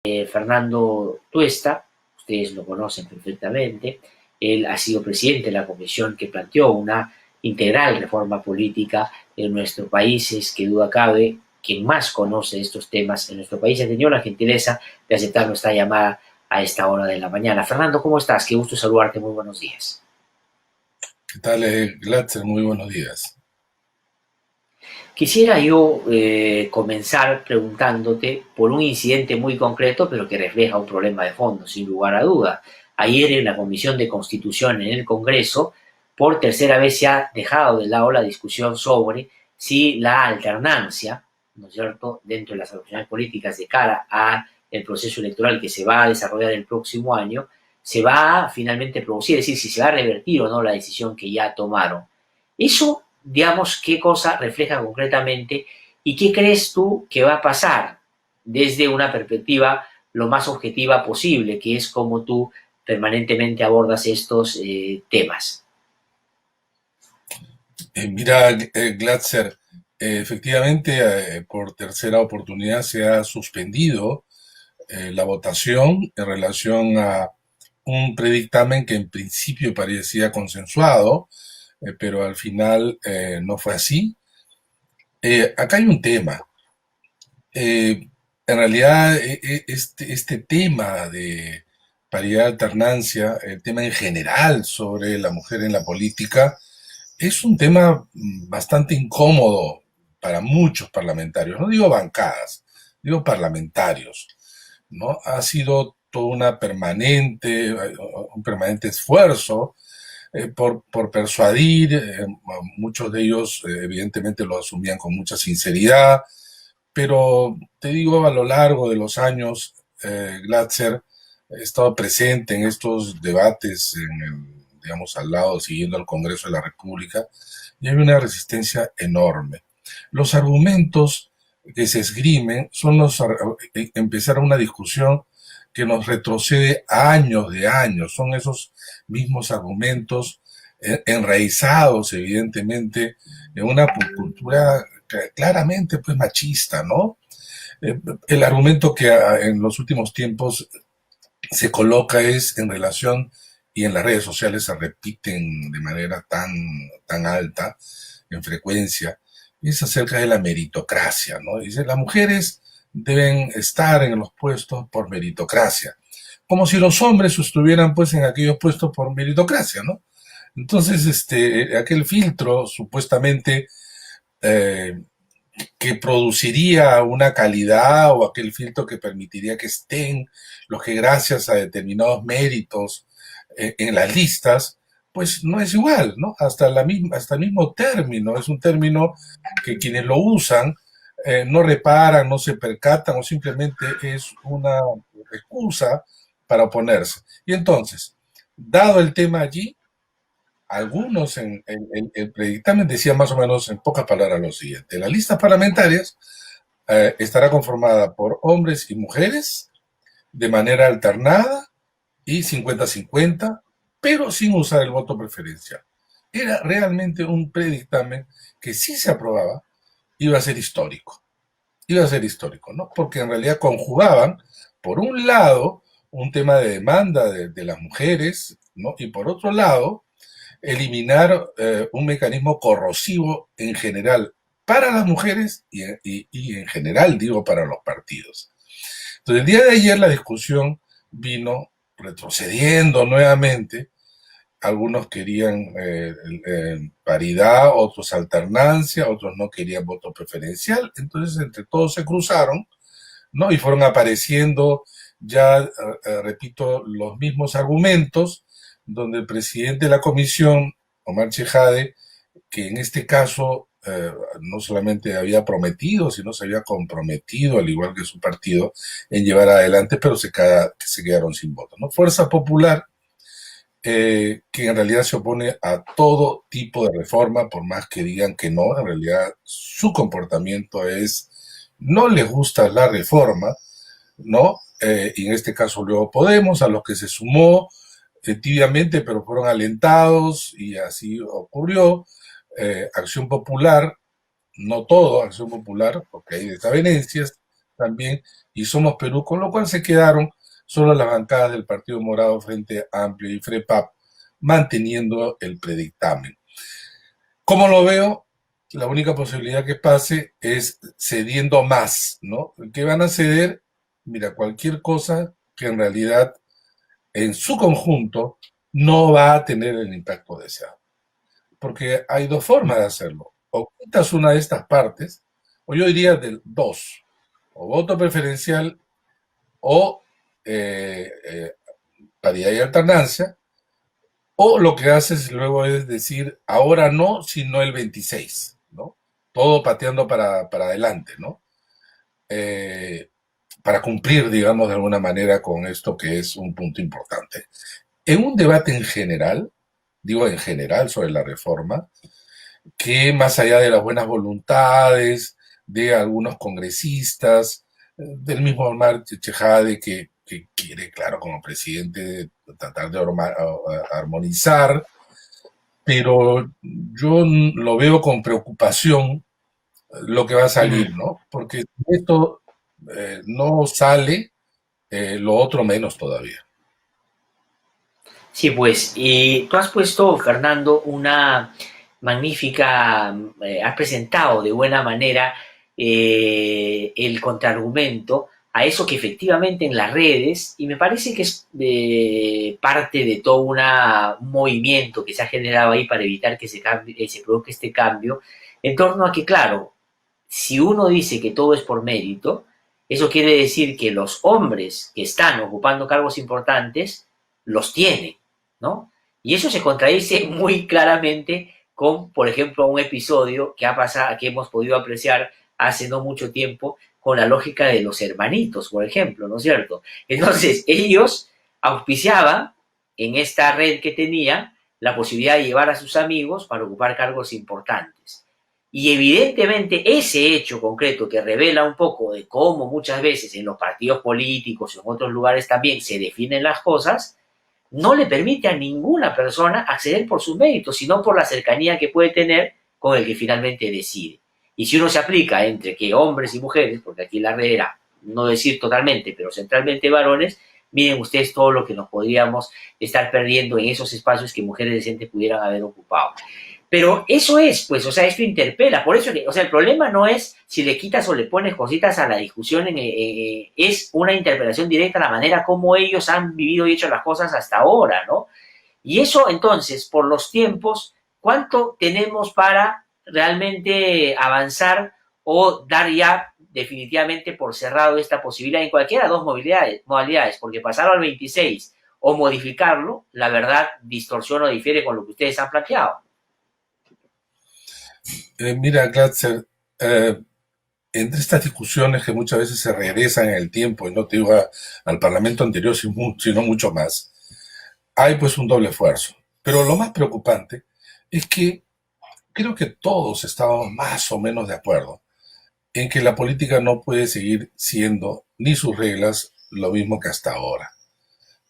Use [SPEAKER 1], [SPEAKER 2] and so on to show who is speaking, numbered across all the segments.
[SPEAKER 1] Fernando Tuesta, ustedes lo conocen perfectamente, él ha sido presidente de la comisión que planteó una integral reforma política en nuestro país, es que duda cabe, quien más conoce estos temas en nuestro país, ha tenido la gentileza de aceptar nuestra llamada a esta hora de la mañana. Fernando, ¿cómo estás? Qué gusto saludarte, muy buenos días.
[SPEAKER 2] ¿Qué tal, Glatzer? Muy buenos días.
[SPEAKER 1] Quisiera yo comenzar preguntándote por un incidente muy concreto, pero que refleja un problema de fondo, sin lugar a duda. Ayer en la Comisión de Constitución en el Congreso, por tercera vez se ha dejado de lado la discusión sobre si la alternancia, ¿no es cierto?, dentro de las opciones políticas de cara a el proceso electoral que se va a desarrollar el próximo año, se va a finalmente producir, es decir, si se va a revertir o no la decisión que ya tomaron. Eso, digamos, qué cosa refleja concretamente y qué crees tú que va a pasar desde una perspectiva lo más objetiva posible, que es como tú permanentemente abordas estos temas.
[SPEAKER 2] Mira, Glatzer, efectivamente, por tercera oportunidad se ha suspendido la votación en relación a un predictamen que en principio parecía consensuado, pero al final no fue así. Acá hay un tema. En realidad, este tema de paridad alternancia, el tema en general sobre la mujer en la política, es un tema bastante incómodo para muchos parlamentarios, no digo bancadas, digo parlamentarios, ¿no? Ha sido toda una permanente, un permanente esfuerzo por persuadir, muchos de ellos evidentemente lo asumían con mucha sinceridad, pero te digo, a lo largo de los años, Glatzer, he estado presente en estos debates, digamos, al lado, siguiendo al Congreso de la República, y hay una resistencia enorme. Los argumentos que se esgrimen son empezar una discusión que nos retrocede a años de años, son esos mismos argumentos enraizados, evidentemente, en una cultura claramente pues machista, ¿no? El argumento que en los últimos tiempos se coloca es en relación, y en las redes sociales se repiten de manera tan alta, en frecuencia, es acerca de la meritocracia, ¿no? Dice, las mujeres deben estar en los puestos por meritocracia, como si los hombres estuvieran pues en aquellos puestos por meritocracia, ¿no? Entonces, aquel filtro supuestamente eh, que produciría una calidad o aquel filtro que permitiría que estén los que gracias a determinados méritos en las listas, pues no es igual, ¿no? Hasta el mismo término, es un término que quienes lo usan no reparan, no se percatan o simplemente es una excusa para oponerse. Y entonces, dado el tema allí, algunos en el predictamen decían más o menos en pocas palabras lo siguiente: las listas parlamentarias estará conformada por hombres y mujeres de manera alternada y 50-50, pero sin usar el voto preferencial. Era realmente un predictamen que si se aprobaba iba a ser histórico, iba a ser histórico, ¿no? Porque en realidad conjugaban, por un lado, un tema de demanda de las mujeres, ¿no? Y por otro lado, eliminar un mecanismo corrosivo en general para las mujeres y en general, digo, para los partidos. Entonces, el día de ayer la discusión vino retrocediendo nuevamente. Algunos querían paridad, otros alternancia, otros no querían voto preferencial. Entonces, entre todos se cruzaron, ¿no? Y fueron apareciendo ya, repito, los mismos argumentos, donde el presidente de la comisión, Omar Chejade, que en este caso no solamente había prometido, sino se había comprometido, al igual que su partido, en llevar adelante, pero se quedaron sin voto, ¿no? Fuerza Popular, que en realidad se opone a todo tipo de reforma, por más que digan que no, en realidad su comportamiento es, no les gusta la reforma, ¿no? Y en este caso luego Podemos, a los que se sumó tibiamente, pero fueron alentados y así ocurrió. Acción Popular, no todo Acción Popular, porque hay desavenencias, también y Somos Perú, con lo cual se quedaron solo las bancadas del Partido Morado, Frente Amplio y FREPAP, manteniendo el predictamen. ¿Cómo lo veo? La única posibilidad que pase es cediendo más, ¿no? ¿Qué van a ceder? Mira, cualquier cosa que en realidad en su conjunto no va a tener el impacto deseado. Porque hay dos formas de hacerlo. O quitas una de estas partes, o yo diría de dos, o voto preferencial o eh, eh, paridad y alternancia, o lo que haces luego es decir, ahora no, sino el 26, ¿no? Todo pateando para adelante, ¿no? Eh, para cumplir, digamos, de alguna manera con esto que es un punto importante. En un debate en general, digo en general sobre la reforma, que más allá de las buenas voluntades de algunos congresistas, del mismo Omar Chejade que quiere, claro, como presidente tratar de armonizar, pero yo lo veo con preocupación lo que va a salir, ¿no? Porque si esto no sale, lo otro menos todavía.
[SPEAKER 1] Sí, pues, y tú has puesto, Fernando, una magnífica, has presentado de buena manera el contraargumento a eso que efectivamente en las redes, y me parece que es parte de todo un movimiento que se ha generado ahí para evitar que se produzca este cambio, en torno a que, claro, si uno dice que todo es por mérito, eso quiere decir que los hombres que están ocupando cargos importantes los tienen, ¿no? Y eso se contradice muy claramente con, por ejemplo, un episodio que ha pasado, que hemos podido apreciar hace no mucho tiempo con la lógica de los hermanitos, por ejemplo, ¿no es cierto? Entonces, ellos auspiciaban en esta red que tenían la posibilidad de llevar a sus amigos para ocupar cargos importantes. Y evidentemente ese hecho concreto que revela un poco de cómo muchas veces en los partidos políticos y en otros lugares también se definen las cosas, no le permite a ninguna persona acceder por sus méritos, sino por la cercanía que puede tener con el que finalmente decide. Y si uno se aplica entre que hombres y mujeres, porque aquí la red era, no decir totalmente, pero centralmente varones, miren ustedes todo lo que nos podríamos estar perdiendo en esos espacios que mujeres decentes pudieran haber ocupado. Pero eso es, pues, o sea, esto interpela. Por eso, o sea, el problema no es si le quitas o le pones cositas a la discusión, es una interpelación directa a la manera como ellos han vivido y hecho las cosas hasta ahora, ¿no? Y eso, entonces, por los tiempos, ¿cuánto tenemos para realmente avanzar o dar ya definitivamente por cerrado esta posibilidad en cualquiera de dos modalidades? Porque pasarlo al 26 o modificarlo, la verdad, distorsiona o difiere con lo que ustedes han planteado.
[SPEAKER 2] Mira, Glatzer, eh, entre estas discusiones que muchas veces se regresan en el tiempo, y no te digo al Parlamento anterior, sino mucho más, hay pues un doble esfuerzo. Pero lo más preocupante es que creo que todos estamos más o menos de acuerdo en que la política no puede seguir siendo ni sus reglas lo mismo que hasta ahora.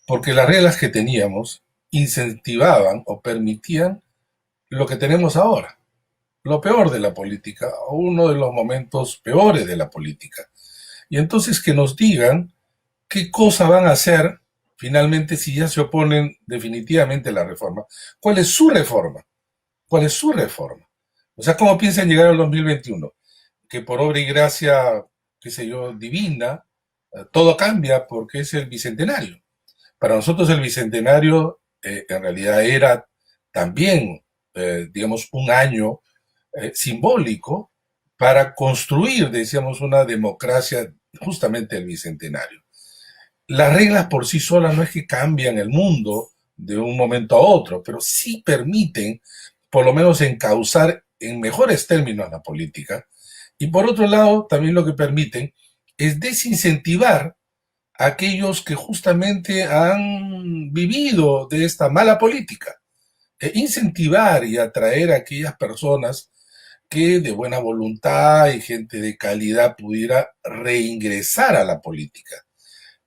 [SPEAKER 2] Porque las reglas que teníamos incentivaban o permitían lo que tenemos ahora, lo peor de la política, o uno de los momentos peores de la política. Y entonces que nos digan qué cosa van a hacer finalmente si ya se oponen definitivamente a la reforma. ¿Cuál es su reforma? ¿Cuál es su reforma? O sea, ¿cómo piensan llegar al 2021? Que por obra y gracia, qué sé yo, divina, todo cambia porque es el bicentenario. Para nosotros el bicentenario en realidad era también, digamos, un año simbólico para construir, decíamos, una democracia justamente el bicentenario. Las reglas por sí solas no es que cambian el mundo de un momento a otro, pero sí permiten, por lo menos, encauzar en mejores términos la política. Y por otro lado, también lo que permiten es desincentivar a aquellos que justamente han vivido de esta mala política. Incentivar y atraer a aquellas personas que de buena voluntad y gente de calidad pudiera reingresar a la política.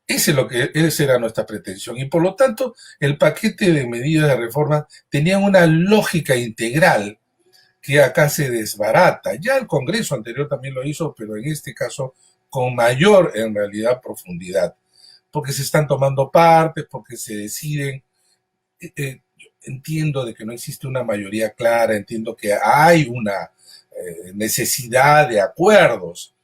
[SPEAKER 2] Esa era nuestra pretensión y por lo tanto el paquete de medidas de reforma tenía una lógica integral que acá se desbarata. Ya el Congreso anterior también lo hizo, pero en este caso con mayor, en realidad, profundidad, porque se están tomando partes, porque se deciden. Entiendo de que no existe una mayoría clara, entiendo que hay una necesidad de acuerdos,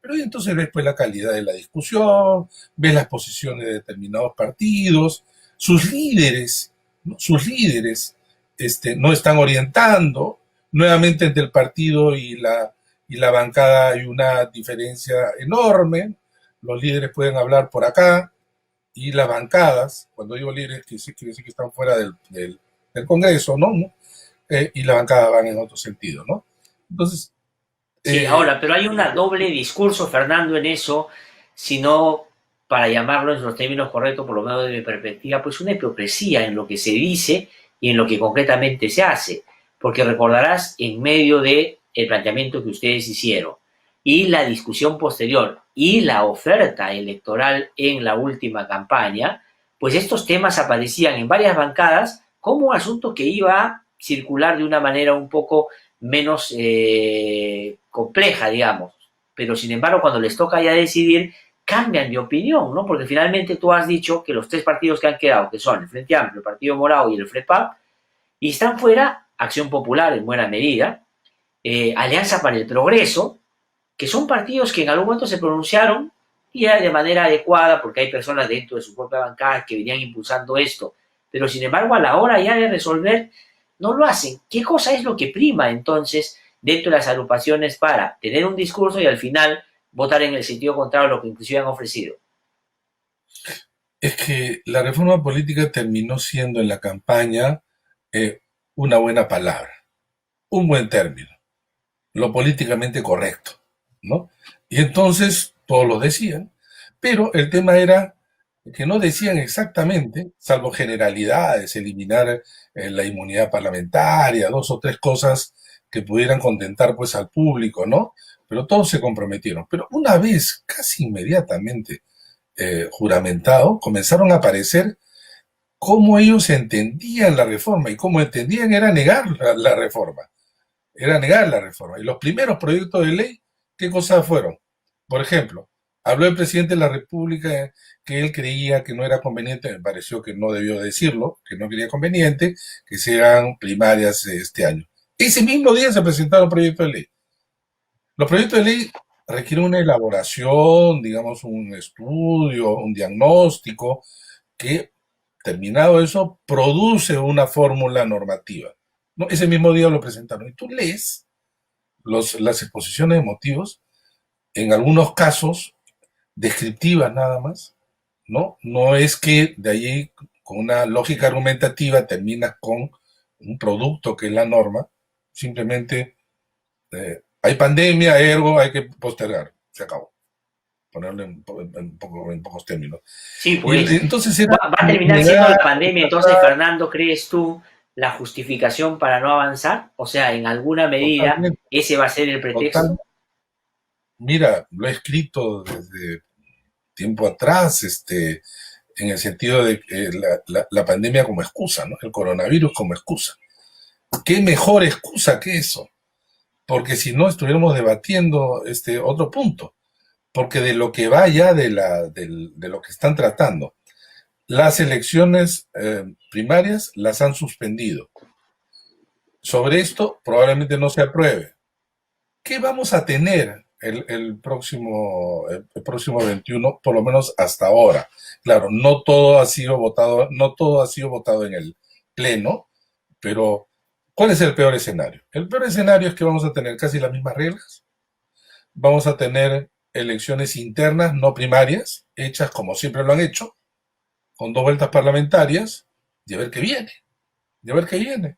[SPEAKER 2] pero entonces ves pues la calidad de la discusión, ves las posiciones de determinados partidos, sus líderes, ¿no? Sus líderes no están orientando, nuevamente entre el partido y la bancada hay una diferencia enorme, los líderes pueden hablar por acá, y las bancadas, cuando digo líderes, quiere decir que están fuera del Congreso, ¿no? Y las bancadas van en otro sentido, ¿no? Entonces,
[SPEAKER 1] Sí,
[SPEAKER 2] eh,
[SPEAKER 1] ahora, pero hay un doble discurso, Fernando, en eso, sino, para llamarlo en los términos correctos, por lo menos de mi perspectiva, pues una hipocresía en lo que se dice y en lo que concretamente se hace. Porque recordarás, en medio de el planteamiento que ustedes hicieron y la discusión posterior y la oferta electoral en la última campaña, pues estos temas aparecían en varias bancadas como un asunto que iba a circular de una manera un poco menos compleja, digamos. Pero sin embargo, cuando les toca ya decidir, cambian de opinión, ¿no? Porque finalmente tú has dicho que los tres partidos que han quedado, que son el Frente Amplio, el Partido Morado y el FREPAP, y están fuera Acción Popular en buena medida, Alianza para el Progreso, que son partidos que en algún momento se pronunciaron y era de manera adecuada porque hay personas dentro de su propia bancada que venían impulsando esto, pero sin embargo a la hora ya de resolver no lo hacen. ¿Qué cosa es lo que prima entonces dentro de las agrupaciones para tener un discurso y al final votar en el sentido contrario a lo que inclusive han ofrecido?
[SPEAKER 2] es que la reforma política terminó siendo en la campaña eh, una buena palabra, un buen término, lo políticamente correcto, ¿no? Y entonces todos lo decían, pero el tema era que no decían exactamente, salvo generalidades, eliminar la inmunidad parlamentaria, dos o tres cosas que pudieran contentar pues al público, ¿no? Pero todos se comprometieron. Pero una vez, casi inmediatamente juramentado, comenzaron a aparecer cómo ellos entendían la reforma y cómo entendían era negar la reforma, era negar la reforma. Y los primeros proyectos de ley, ¿qué cosas fueron? Por ejemplo, habló el presidente de la República que él creía que no era conveniente, me pareció que no debió decirlo, que no creía conveniente, que sean primarias este año. Ese mismo día se presentaron proyectos de ley. Los proyectos de ley requieren una elaboración, digamos, un estudio, un diagnóstico, que, terminado eso, produce una fórmula normativa. ¿No? Ese mismo día lo presentaron. Y tú lees las exposiciones de motivos, en algunos casos descriptivas nada más, ¿no? No es que de allí, con una lógica argumentativa, terminas con un producto que es la norma, simplemente hay pandemia, ergo hay que postergar, se acabó, ponerlo en pocos términos.
[SPEAKER 1] Sí,
[SPEAKER 2] Y
[SPEAKER 1] pues
[SPEAKER 2] entonces era
[SPEAKER 1] va a terminar siendo la
[SPEAKER 2] negar,
[SPEAKER 1] pandemia, entonces, Fernando, ¿crees tú la justificación para no avanzar? O sea, en alguna medida,
[SPEAKER 2] totalmente,
[SPEAKER 1] ese va a ser el pretexto.
[SPEAKER 2] total. Mira, lo he escrito desde tiempo atrás, en el sentido de la pandemia como excusa, ¿no? El coronavirus como excusa. ¿Qué mejor excusa que eso? Porque si no estuviéramos debatiendo este otro punto, porque de lo que va ya de lo que están tratando, las elecciones primarias las han suspendido. Sobre esto probablemente no se apruebe. ¿Qué vamos a tener el próximo 21, por lo menos hasta ahora? Claro, no todo ha sido votado, no todo ha sido votado en el pleno, pero ¿cuál es el peor escenario? El peor escenario es que vamos a tener casi las mismas reglas, vamos a tener elecciones internas, no primarias, hechas como siempre lo han hecho, con dos vueltas parlamentarias, y a ver qué viene, y a ver qué viene.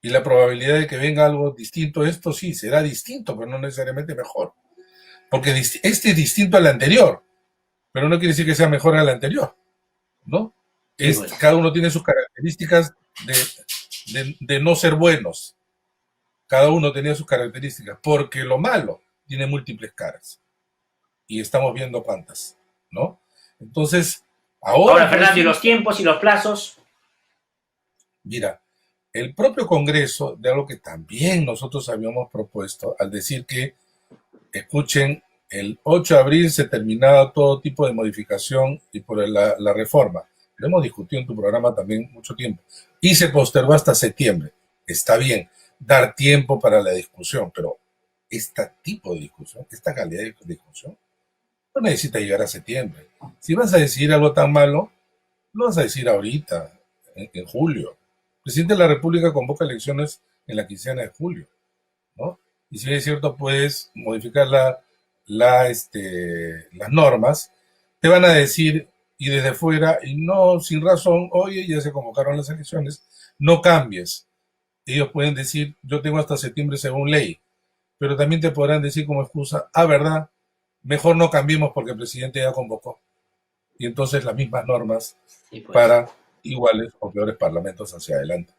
[SPEAKER 2] Y la probabilidad de que venga algo distinto, esto sí, será distinto, pero no necesariamente mejor. Porque este es distinto al anterior, pero no quiere decir que sea mejor al anterior, ¿no?
[SPEAKER 1] Sí, pues.
[SPEAKER 2] Cada uno tiene sus características de no ser buenos. Cada uno tenía sus características, porque lo malo tiene múltiples caras. Y estamos viendo cuántas, ¿no? Entonces,
[SPEAKER 1] Ahora,
[SPEAKER 2] ahora, por
[SPEAKER 1] Fernando, ¿y los
[SPEAKER 2] ejemplo,
[SPEAKER 1] tiempos y los plazos?
[SPEAKER 2] mira, el propio Congreso, de algo que también nosotros habíamos propuesto, al decir que, escuchen, el 8 de abril se terminaba todo tipo de modificación y por la reforma. Lo hemos discutido en tu programa también mucho tiempo. Y se postergó hasta septiembre. Está bien, dar tiempo para la discusión, pero este tipo de discusión, esta calidad de discusión, no necesita llegar a septiembre. Si vas a decidir algo tan malo, lo vas a decir ahorita, en julio. El presidente de la República convoca elecciones en la quincena de julio, ¿no? Y si es cierto, puedes modificar las normas, te van a decir, y desde fuera, y no sin razón, oye, ya se convocaron las elecciones, no cambies. Ellos pueden decir, yo tengo hasta septiembre según ley, pero también te podrán decir como excusa, verdad, mejor no cambiemos porque el presidente ya convocó. Y entonces las mismas normas
[SPEAKER 1] Sí, pues.
[SPEAKER 2] para iguales o peores parlamentos hacia adelante.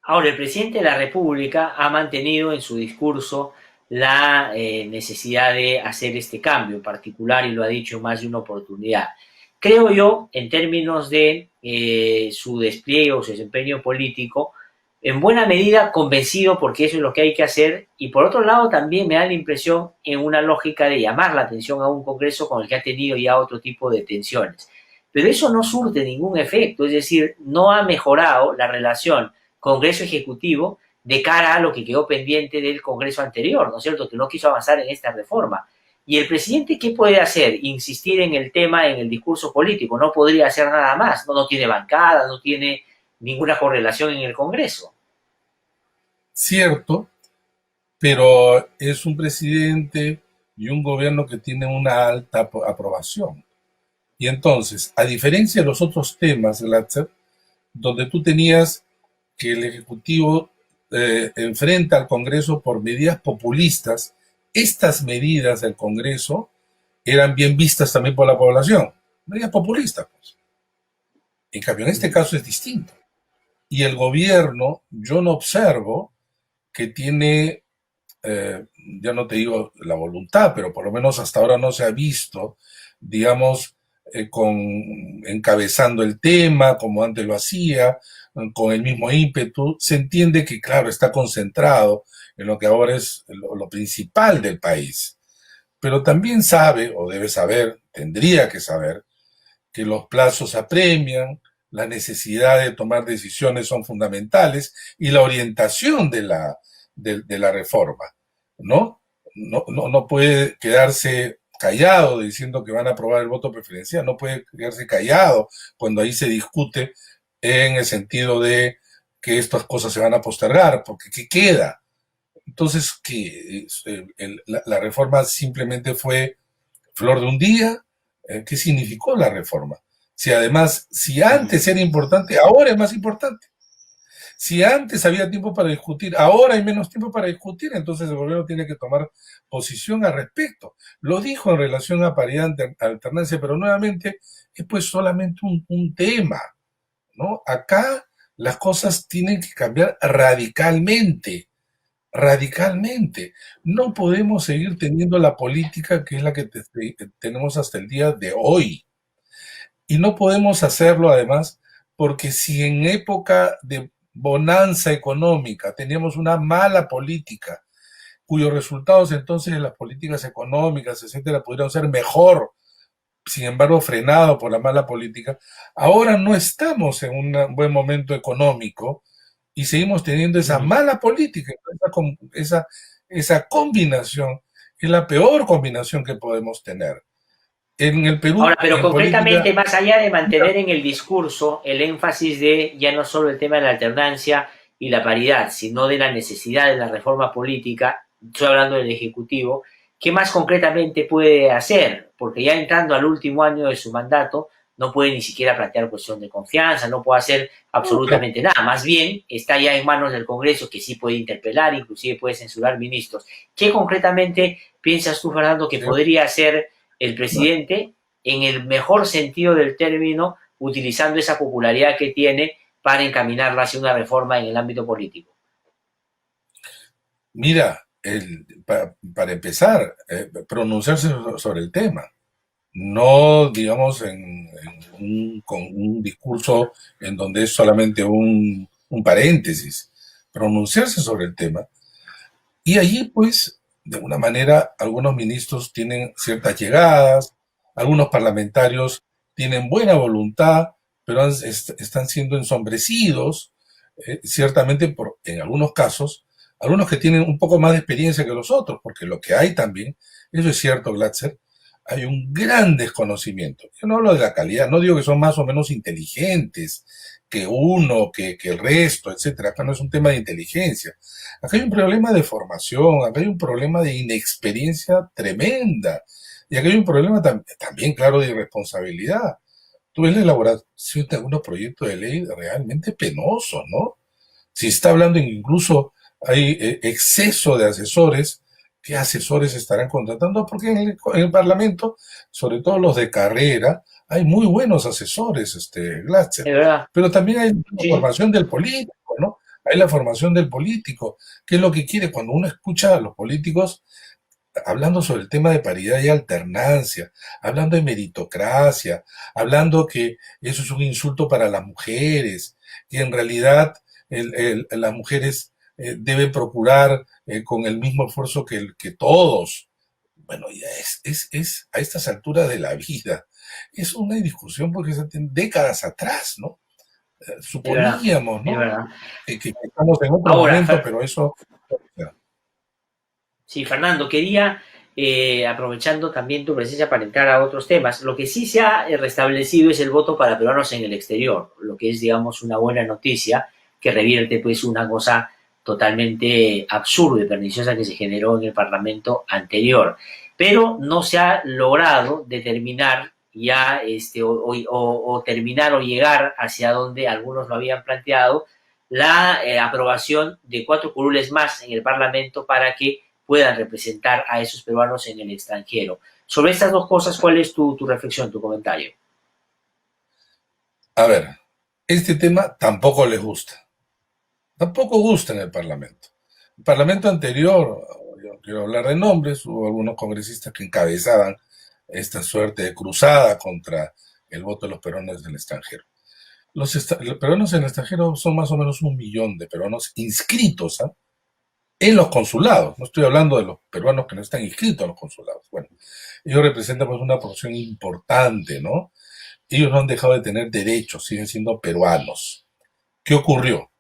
[SPEAKER 1] Ahora, el presidente de la República ha mantenido en su discurso la necesidad de hacer este cambio en particular y lo ha dicho en más de una oportunidad. Creo yo, en términos de su despliegue o su desempeño político, en buena medida convencido porque eso es lo que hay que hacer y por otro lado también me da la impresión en una lógica de llamar la atención a un Congreso con el que ha tenido ya otro tipo de tensiones. Pero eso no surte ningún efecto, es decir, no ha mejorado la relación Congreso Ejecutivo de cara a lo que quedó pendiente del Congreso anterior, ¿no es cierto?, que no quiso avanzar en esta reforma. ¿Y el presidente qué puede hacer? Insistir en el tema, en el discurso político. No podría hacer nada más. No tiene bancada, no tiene ninguna correlación en el Congreso.
[SPEAKER 2] Cierto, pero es un presidente y un gobierno que tiene una alta aprobación. Y entonces, a diferencia de los otros temas, Latzer, donde tú tenías que el Ejecutivo enfrenta al Congreso por medidas populistas, estas medidas del Congreso eran bien vistas también por la población. Medidas populistas, pues. En cambio, en este caso es distinto. Y el gobierno, yo no observo que tiene, eh, ya no te digo la voluntad, pero por lo menos hasta ahora no se ha visto, digamos, encabezando el tema como antes lo hacía, con el mismo ímpetu. Se entiende que, claro, está concentrado en lo que ahora es lo principal del país, pero también sabe, o debe saber, tendría que saber, que los plazos apremian, la necesidad de tomar decisiones son fundamentales y la orientación de la reforma, ¿no? No puede quedarse callado diciendo que van a aprobar el voto preferencial, no puede quedarse callado cuando ahí se discute en el sentido de que estas cosas se van a postergar, porque ¿qué queda? Entonces, que la reforma simplemente fue flor de un día. ¿Qué significó la reforma? Si además, si antes era importante, ahora es más importante. Si antes había tiempo para discutir, ahora hay menos tiempo para discutir, entonces el gobierno tiene que tomar posición al respecto. Lo dijo en relación a paridad alternancia, pero nuevamente es pues solamente un tema, ¿no? Acá las cosas tienen que cambiar radicalmente, radicalmente. No podemos seguir teniendo la política que es la que tenemos hasta el día de hoy. Y no podemos hacerlo además porque si en época de bonanza económica teníamos una mala política, cuyos resultados entonces en las políticas económicas, etcétera, pudieron ser mejor, sin embargo frenado por la mala política, ahora no estamos en un buen momento económico y seguimos teniendo esa mala política, esa combinación es la peor combinación que podemos tener. En el
[SPEAKER 1] Ahora,
[SPEAKER 2] Perú,
[SPEAKER 1] pero
[SPEAKER 2] en política,
[SPEAKER 1] concretamente, más allá de mantener en el discurso el énfasis de ya no solo el tema de la alternancia y la paridad, sino de la necesidad de la reforma política, estoy hablando del Ejecutivo, ¿qué más concretamente puede hacer? Porque ya entrando al último año de su mandato, no puede ni siquiera plantear cuestión de confianza, no puede hacer absolutamente nada. Más bien, está ya en manos del Congreso que sí puede interpelar, inclusive puede censurar ministros. ¿Qué concretamente piensas tú, Fernando, que podría hacer el presidente en el mejor sentido del término, utilizando esa popularidad que tiene para encaminarla hacia una reforma en el ámbito político?
[SPEAKER 2] mira, para empezar, pronunciarse sobre el tema, no digamos con un discurso en donde es solamente un paréntesis, pronunciarse sobre el tema. Y allí pues de alguna manera algunos ministros tienen ciertas llegadas, algunos parlamentarios tienen buena voluntad, pero están siendo ensombrecidos, ciertamente en algunos casos, algunos que tienen un poco más de experiencia que los otros, porque lo que hay también, eso es cierto, Glatzer, hay un gran desconocimiento. Yo no hablo de la calidad, no digo que son más o menos inteligentes que uno, que el resto, etcétera. Acá no es un tema de inteligencia. Acá hay un problema de formación, acá hay un problema de inexperiencia tremenda. Y acá hay un problema también, claro, de irresponsabilidad. Tú ves la elaboración de algunos proyectos de ley realmente penosos, ¿no? Si está hablando incluso hay exceso de asesores, ¿qué asesores estarán contratando? Porque en el Parlamento, sobre todo los de carrera, hay muy buenos asesores, Glatzer,
[SPEAKER 1] Es verdad.
[SPEAKER 2] pero también hay la
[SPEAKER 1] Sí,
[SPEAKER 2] formación del político, ¿no? Hay la formación del político, qué es lo que quiere cuando uno escucha a los políticos hablando sobre el tema de paridad y alternancia, hablando de meritocracia, hablando que eso es un insulto para las mujeres, que en realidad las mujeres deben procurar con el mismo esfuerzo que todos. Bueno, ya es a estas alturas de la vida. Es una discusión porque se tiene décadas atrás, ¿no?
[SPEAKER 1] es verdad.
[SPEAKER 2] Suponíamos,
[SPEAKER 1] Es
[SPEAKER 2] ¿no?
[SPEAKER 1] verdad.
[SPEAKER 2] Que estamos en otro
[SPEAKER 1] Ahora,
[SPEAKER 2] momento, pero eso...
[SPEAKER 1] sí, Fernando, quería, aprovechando también tu presencia para entrar a otros temas, lo que sí se ha restablecido es el voto para peruanos en el exterior, lo que es, digamos, una buena noticia que revierte pues una cosa totalmente absurda y perniciosa que se generó en el Parlamento anterior. Pero no se ha logrado determinar ya o terminar o llegar hacia donde algunos lo habían planteado, la aprobación de 4 curules más en el Parlamento para que puedan representar a esos peruanos en el extranjero. Sobre estas dos cosas, ¿cuál es tu reflexión, tu comentario?
[SPEAKER 2] A ver, este tema tampoco les gusta. Tampoco gusta en el Parlamento. El Parlamento anterior, yo no quiero hablar de nombres, hubo algunos congresistas que encabezaban esta suerte de cruzada contra el voto de los peruanos del extranjero. Los peruanos en el extranjero son más o menos 1 millón de peruanos inscritos, ¿ah?, en los consulados. No estoy hablando de los peruanos que no están inscritos en los consulados. Bueno, ellos representan pues una porción importante, ¿no? Ellos no han dejado de tener derechos, siguen siendo peruanos. ¿Qué ocurrió?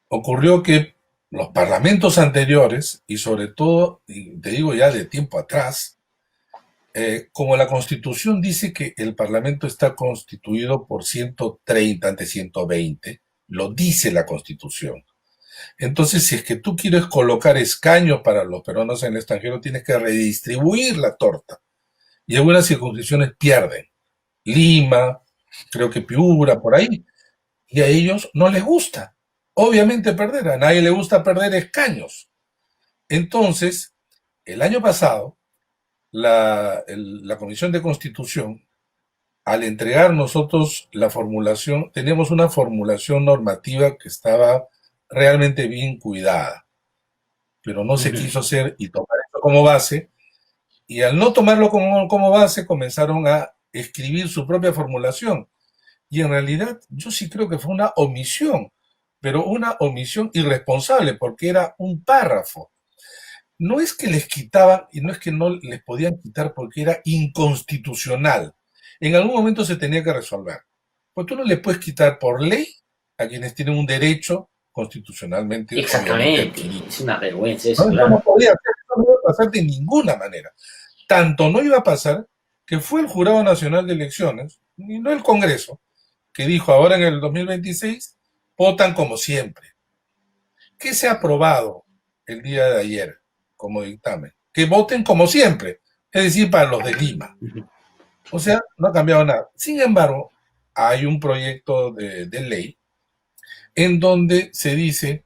[SPEAKER 2] Ocurrió que los parlamentos anteriores, y sobre todo, y te digo ya de tiempo atrás, como la Constitución dice que el Parlamento está constituido por 130 ante 120, lo dice la Constitución. Entonces, si es que tú quieres colocar escaños para los peruanos en el extranjero, tienes que redistribuir la torta. Y algunas circunscripciones pierden. Lima, creo que Piura, por ahí. Y a ellos no les gusta. Obviamente perder, a nadie le gusta perder escaños. Entonces, el año pasado, la Comisión de Constitución, al entregar nosotros la formulación, teníamos una formulación normativa que estaba realmente bien cuidada, pero no
[SPEAKER 1] Uh
[SPEAKER 2] se
[SPEAKER 1] -huh.
[SPEAKER 2] quiso hacer y tomar esto como base, y al no tomarlo como base comenzaron a escribir su propia formulación. Y en realidad yo sí creo que fue una omisión, pero una omisión irresponsable, porque era un párrafo. No es que les quitaban y no es que no les podían quitar porque era inconstitucional. En algún momento se tenía que resolver. Pues tú no le puedes quitar por ley a quienes tienen un derecho constitucionalmente, obviamente,
[SPEAKER 1] Exactamente,
[SPEAKER 2] adquirido.
[SPEAKER 1] es una vergüenza
[SPEAKER 2] No,
[SPEAKER 1] eso,
[SPEAKER 2] eso no
[SPEAKER 1] claro.
[SPEAKER 2] podía ser, eso no iba a pasar de ninguna manera. Tanto no iba a pasar que fue el Jurado Nacional de Elecciones, y no el Congreso, que dijo ahora en el 2026, votan como siempre. ¿Qué se ha aprobado el día de ayer como dictamen? Que voten como siempre, es decir, para los de Lima.
[SPEAKER 1] Uh -huh.
[SPEAKER 2] O sea, no ha cambiado nada. Sin embargo, hay un proyecto de ley en donde se dice,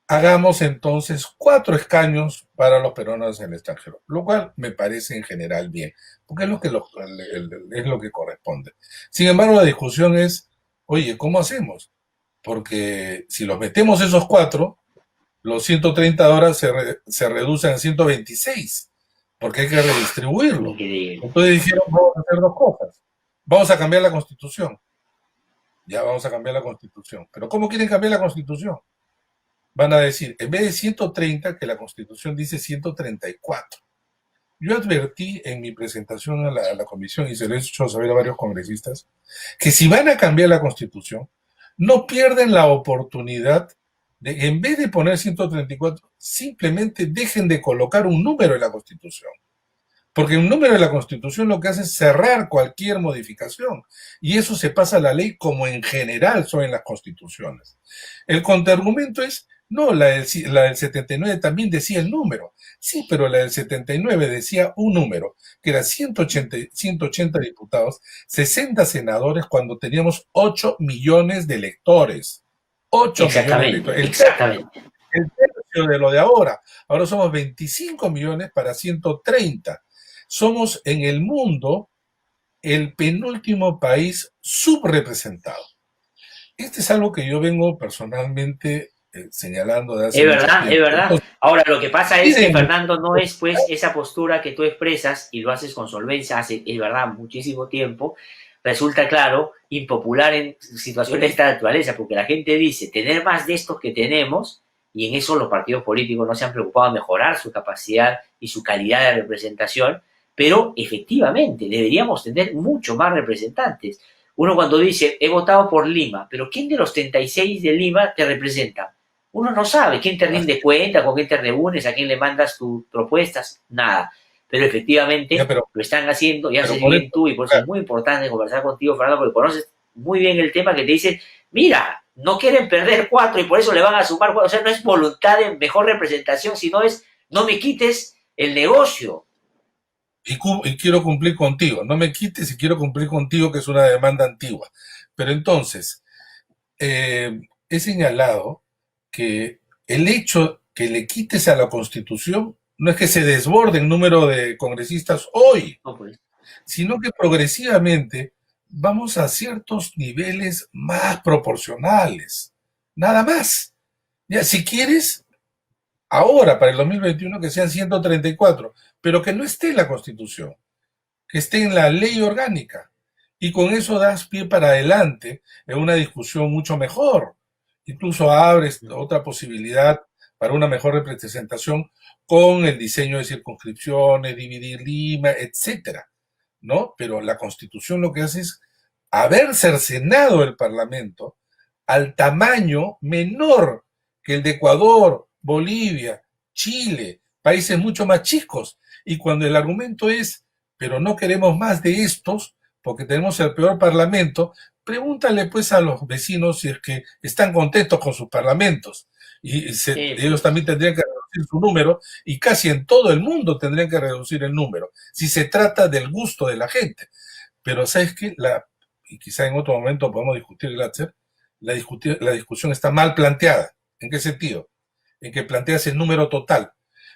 [SPEAKER 2] hagamos entonces 4 escaños para los peruanos en el extranjero, lo cual me parece en general bien, porque es lo que corresponde. Sin embargo, la discusión es, oye, ¿cómo hacemos? Porque si los metemos esos 4, los 130 horas se reducen a 126, porque hay que redistribuirlo.
[SPEAKER 1] Increíble.
[SPEAKER 2] Entonces dijeron, vamos a hacer 2 cosas. Vamos a cambiar la Constitución. Ya vamos a cambiar la Constitución. Pero ¿cómo quieren cambiar la Constitución? van a decir, en vez de 130, que la Constitución dice 134. Yo advertí en mi presentación a la comisión, y se lo he hecho saber a varios congresistas, que si van a cambiar la Constitución, no pierden la oportunidad de, en vez de poner 134, simplemente dejen de colocar un número en la Constitución. Porque un número de la Constitución lo que hace es cerrar cualquier modificación. Y eso se pasa a la ley como en general son en las constituciones. El contraargumento es, no, la del 79 también decía el número. Sí, pero la del 79 decía un número, que era 180 diputados, 60 senadores cuando teníamos 8 millones de electores. 8 millones de
[SPEAKER 1] Exactamente,
[SPEAKER 2] electores.
[SPEAKER 1] exactamente.
[SPEAKER 2] El tercio de lo de ahora. Ahora somos 25 millones para 130. Somos en el mundo el penúltimo país subrepresentado. Este es algo que yo vengo personalmente señalando de hace
[SPEAKER 1] Es
[SPEAKER 2] mucho
[SPEAKER 1] verdad, es
[SPEAKER 2] tiempo.
[SPEAKER 1] verdad.
[SPEAKER 2] Entonces,
[SPEAKER 1] Ahora, lo que pasa es que,
[SPEAKER 2] miren,
[SPEAKER 1] Fernando, no es pues esa postura que tú expresas y lo haces con solvencia hace, es verdad, muchísimo tiempo, resulta, claro, impopular en situaciones de esta naturaleza, porque la gente dice tener más de estos que tenemos, y en eso los partidos políticos no se han preocupado de mejorar su capacidad y su calidad de representación, pero efectivamente deberíamos tener mucho más representantes. Uno cuando dice, he votado por Lima, pero ¿quién de los 36 de Lima te representa? Uno no sabe quién te rinde cuenta, con quién te reúnes, a quién le mandas tus propuestas, nada. Pero
[SPEAKER 2] ya,
[SPEAKER 1] efectivamente lo están haciendo y
[SPEAKER 2] pero
[SPEAKER 1] haces
[SPEAKER 2] por
[SPEAKER 1] bien
[SPEAKER 2] eso,
[SPEAKER 1] tú, y por eso es
[SPEAKER 2] claro,
[SPEAKER 1] muy importante conversar contigo, Fernando, porque conoces muy bien el tema, que te dice, mira, no quieren perder cuatro y por eso le van a sumar cuatro. O sea, no es voluntad de mejor representación, sino es, no me quites el negocio.
[SPEAKER 2] y quiero cumplir contigo. No me quites y quiero cumplir contigo, que es una demanda antigua. Pero entonces, he señalado que el hecho que le quites a la Constitución no es que se desborde el número de congresistas hoy,
[SPEAKER 1] No, pues,
[SPEAKER 2] sino que progresivamente vamos a ciertos niveles más proporcionales. Nada más. Ya, si quieres, ahora, para el 2021, que sean 134, pero que no esté en la Constitución, que esté en la ley orgánica. Y con eso das pie para adelante en una discusión mucho mejor. Incluso abres otra posibilidad para una mejor representación con el diseño de circunscripciones, dividir Lima, etcétera, ¿no? Pero la Constitución lo que hace es haber cercenado el Parlamento al tamaño menor que el de Ecuador, Bolivia, Chile, países mucho más chicos. Y cuando el argumento es, pero no queremos más de estos, porque tenemos el peor parlamento, pregúntale pues a los vecinos si es que están contentos con sus parlamentos. Ellos
[SPEAKER 1] pues.
[SPEAKER 2] también tendrían que reducir su número, y casi en todo el mundo tendrían que reducir el número, si se trata del gusto de la gente. Pero sabes que, y quizá en otro momento podemos discutir, Glatzer, la discusión está mal planteada. ¿En qué sentido? En que planteas el número total.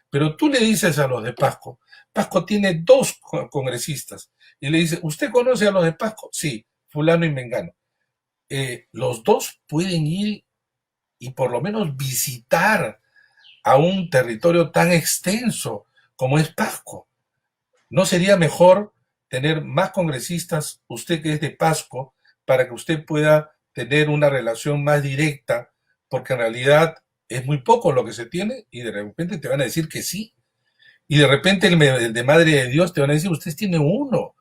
[SPEAKER 2] Pero tú le dices a los de Pasco, Pasco tiene dos congresistas, y le dice, ¿usted conoce a los de Pasco? Sí, fulano y mengano. Los dos pueden ir y por lo menos visitar a un territorio tan extenso como es Pasco. ¿No sería mejor tener más congresistas, usted que es de Pasco, para que usted pueda tener una relación más directa? Porque en realidad es muy poco lo que se tiene, y de repente te van a decir que sí. Y de repente el de Madre de Dios te van a decir, ustedes tienen uno.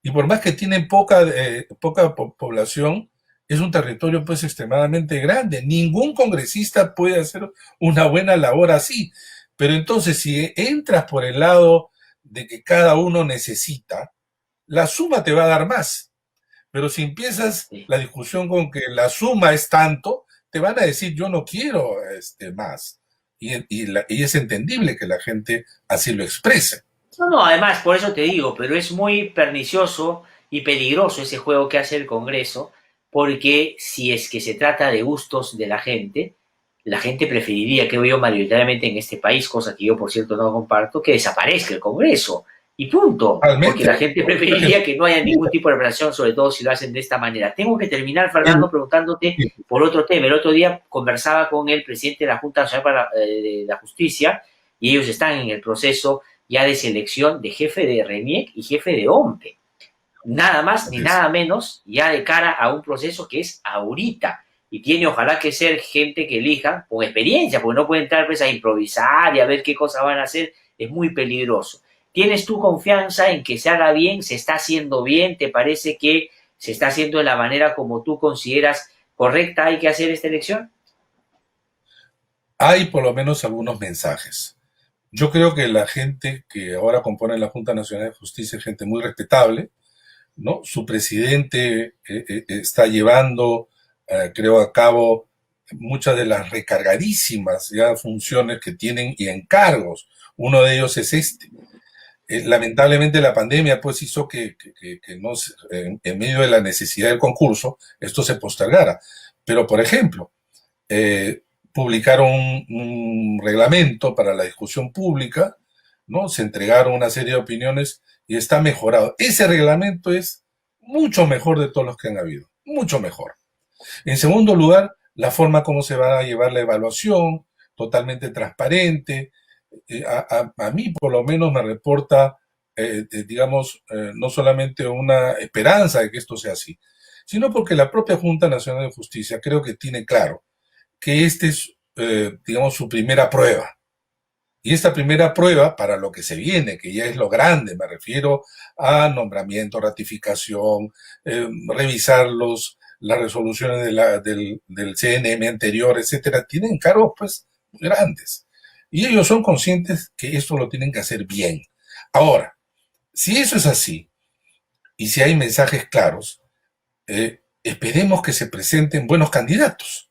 [SPEAKER 2] Y por más que tienen poca población, es un territorio pues extremadamente grande. Ningún congresista puede hacer una buena labor así. Pero entonces, si entras por el lado de que cada uno necesita, la suma te va a dar más. Pero si empiezas
[SPEAKER 1] Sí.
[SPEAKER 2] la discusión con que la suma es tanto, te van a decir, yo no quiero más. Y es entendible que la gente así lo exprese.
[SPEAKER 1] No, no, además, por eso te digo, pero es muy pernicioso y peligroso ese juego que hace el Congreso, porque si es que se trata de gustos de la gente preferiría, creo yo, mayoritariamente en este país, cosa que yo, por cierto, no comparto, que desaparezca el Congreso. Y punto, porque
[SPEAKER 2] Realmente,
[SPEAKER 1] la gente preferiría que no haya ningún tipo de relación, sobre todo si lo hacen de esta manera. Tengo que terminar, Fernando, preguntándote por otro tema. El otro día conversaba con el presidente de la Junta Nacional de la Justicia, y ellos están en el proceso ya de selección de jefe de RENIEC y jefe de OMPE. Nada más ni nada menos, ya de cara a un proceso que es ahorita. y tiene ojalá que ser gente que elija con experiencia, porque no puede entrar pues a improvisar y a ver qué cosas van a hacer, es muy peligroso. ¿Tienes tu confianza en que se haga bien? ¿Se está haciendo bien? ¿Te parece que se está haciendo de la manera como tú consideras correcta hay que hacer esta elección?
[SPEAKER 2] Hay por lo menos algunos mensajes. Yo creo que la gente que ahora compone la Junta Nacional de Justicia es gente muy respetable, ¿no? Su presidente está llevando, creo, a cabo muchas de las recargadísimas ya funciones que tienen y encargos. Uno de ellos es este. Lamentablemente la pandemia pues hizo que no, en medio de la necesidad del concurso esto se postergara. Pero, por ejemplo, eh, publicaron un reglamento para la discusión pública, ¿no? Se entregaron una serie de opiniones y está mejorado. Ese reglamento es mucho mejor de todos los que han habido, mucho mejor. En segundo lugar, la forma como se va a llevar la evaluación, totalmente transparente. A mí por lo menos me reporta, digamos, no solamente una esperanza de que esto sea así, sino porque la propia Junta Nacional de Justicia creo que tiene claro que este es, digamos, su primera prueba. Y esta primera prueba, para lo que se viene, que ya es lo grande, me refiero a nombramiento, ratificación, revisar las resoluciones del CNM anterior, etcétera, tienen cargos pues grandes. Y ellos son conscientes que esto lo tienen que hacer bien. Ahora, si eso es así, y si hay mensajes claros, esperemos que se presenten buenos candidatos.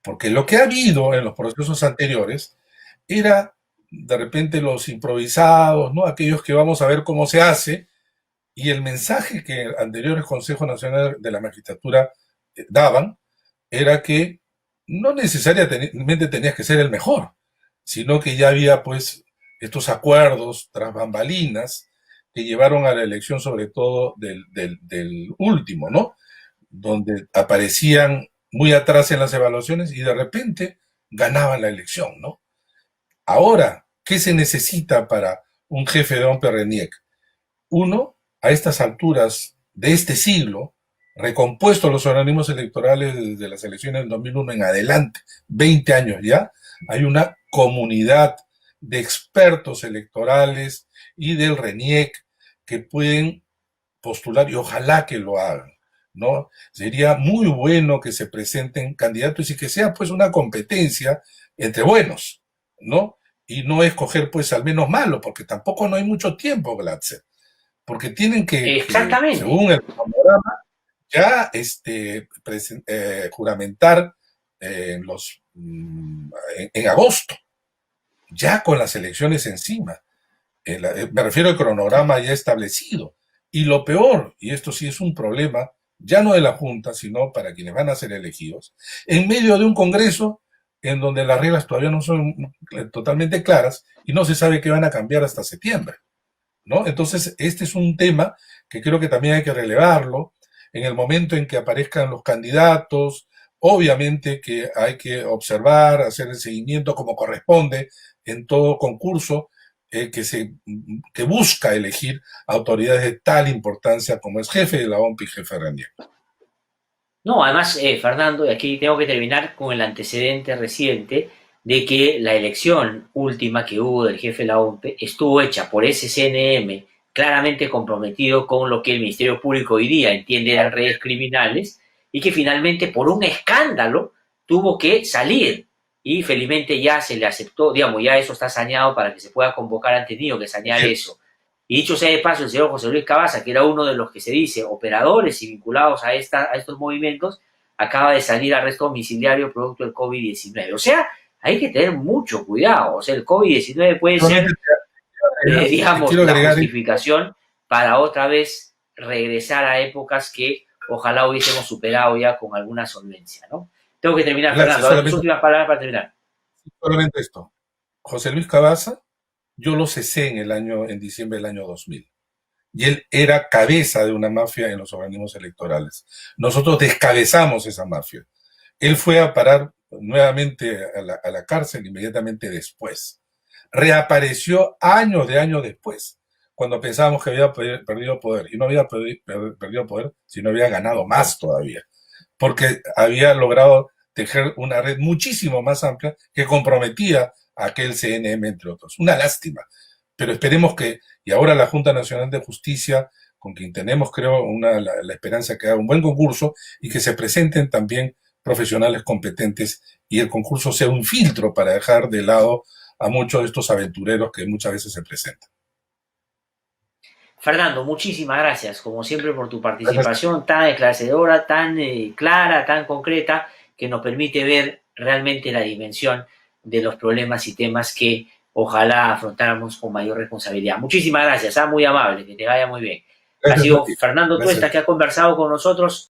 [SPEAKER 2] Porque lo que ha habido en los procesos anteriores era de repente los improvisados, ¿no? Aquellos que vamos a ver cómo se hace, y el mensaje que anteriores Consejos Nacional de la Magistratura daban era que no necesariamente tenías que ser el mejor, sino que ya había pues estos acuerdos tras bambalinas que llevaron a la elección sobre todo del último, ¿no? Donde aparecían muy atrás en las evaluaciones y de repente ganaban la elección, ¿no? Ahora, ¿qué se necesita para un jefe de Don Perreniec? Uno, a estas alturas de este siglo, recompuesto los organismos electorales desde las elecciones del 2001 en adelante, 20 años ya, hay una comunidad de expertos electorales y del RENIEC que pueden postular y ojalá que lo hagan, ¿no? Sería muy bueno que se presenten candidatos y que sea pues una competencia entre buenos, ¿no? Y no escoger pues al menos malo, porque tampoco no hay mucho tiempo, Glatzer, porque tienen
[SPEAKER 1] Exactamente.
[SPEAKER 2] según el panorama, ya juramentar en agosto, ya con las elecciones encima. Me refiero al cronograma ya establecido. Y lo peor, y esto sí es un problema, ya no de la Junta, sino para quienes van a ser elegidos, en medio de un Congreso en donde las reglas todavía no son totalmente claras y no se sabe qué van a cambiar hasta septiembre, ¿no? Entonces, este es un tema que creo que también hay que relevarlo en el momento en que aparezcan los candidatos. Obviamente que hay que observar, hacer el seguimiento como corresponde en todo concurso que busca elegir autoridades de tal importancia como es jefe de la OMP y jefe de RANIEC.
[SPEAKER 1] No, además, Fernando, y aquí tengo que terminar con el antecedente reciente de que la elección última que hubo del jefe de la OMP estuvo hecha por ese CNM claramente comprometido con lo que el Ministerio Público hoy día entiende eran redes criminales y que finalmente por un escándalo tuvo que salir y felizmente ya se le aceptó, digamos, ya eso está saneado para que se pueda convocar, han tenido que sanear eso. Y dicho sea de paso, el señor José Luis Cabaza, que era uno de los que se dice operadores y vinculados a estos movimientos, acaba de salir arresto domiciliario producto del COVID-19. O sea, hay que tener mucho cuidado. O sea, el COVID-19 puede ser, digamos,
[SPEAKER 2] Quiero
[SPEAKER 1] la
[SPEAKER 2] agregar,
[SPEAKER 1] justificación para otra vez regresar a épocas que ojalá hubiésemos superado ya con alguna solvencia, ¿no? Tengo que terminar, Fernando. A ver, tus
[SPEAKER 2] solamente,
[SPEAKER 1] últimas palabras para terminar.
[SPEAKER 2] solamente esto. José Luis Cabaza, yo lo cesé en diciembre del año 2000. Y él era cabeza de una mafia en los organismos electorales. Nosotros descabezamos esa mafia. Él fue a parar nuevamente a la cárcel inmediatamente después. Reapareció años después, cuando pensábamos que había perdido poder. Y no había perdido poder, sino había ganado más todavía. porque había logrado tejer una red muchísimo más amplia que comprometía a aquel CNM, entre otros. Una lástima. Pero esperemos que, y ahora la Junta Nacional de Justicia, con quien tenemos, creo, la esperanza que haga un buen concurso y que se presenten también profesionales competentes y el concurso sea un filtro para dejar de lado a muchos de estos aventureros que muchas veces se presentan.
[SPEAKER 1] Fernando, muchísimas gracias, como siempre, por tu
[SPEAKER 2] Gracias.
[SPEAKER 1] participación tan esclarecedora, tan clara, tan concreta, que nos permite ver realmente la dimensión de los problemas y temas que ojalá afrontáramos con mayor responsabilidad. Muchísimas gracias, muy amable, que te vaya muy bien. Ha
[SPEAKER 2] Gracias a
[SPEAKER 1] sido
[SPEAKER 2] ti.
[SPEAKER 1] Fernando Tuesta
[SPEAKER 2] Gracias.
[SPEAKER 1] que ha conversado con nosotros